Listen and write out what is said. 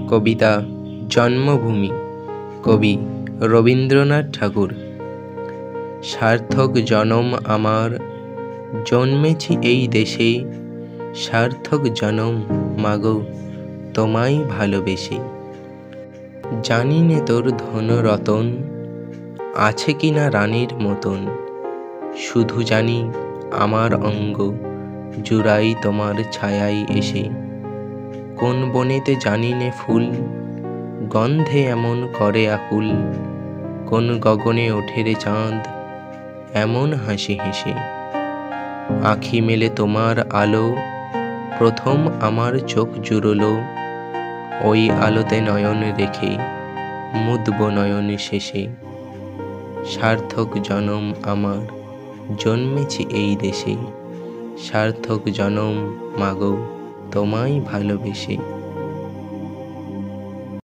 কবিতা জন্মভূমি, কবি রবীন্দ্রনাথ ঠাকুর। সার্থক জনম আমার, জন্মেছি এই দেশে, সার্থক জনম মাগো তোমায় ভালোবেসে। জানি নে তোর ধন রতন আছে কিনা রানীর মতন, শুধু জানি আমার অঙ্গ জুড়াই তোমার ছায়ায় এসে। কোন বনেতে জানি নে ফুল গন্ধে এমন করে আকুল, কোন গগনে ওঠে রে চাঁদ এমন হাসি হেসে। আঁখি মেলে তোমার আলো প্রথম আমার চোখ জুড়লো, ওই আলোতে নয়ন রেখে মুদব নয়ন শেষে। সার্থক জনম আমার, জন্মেছি এই দেশে, সার্থক জনম মাগো তোমায় ভালোবেসে।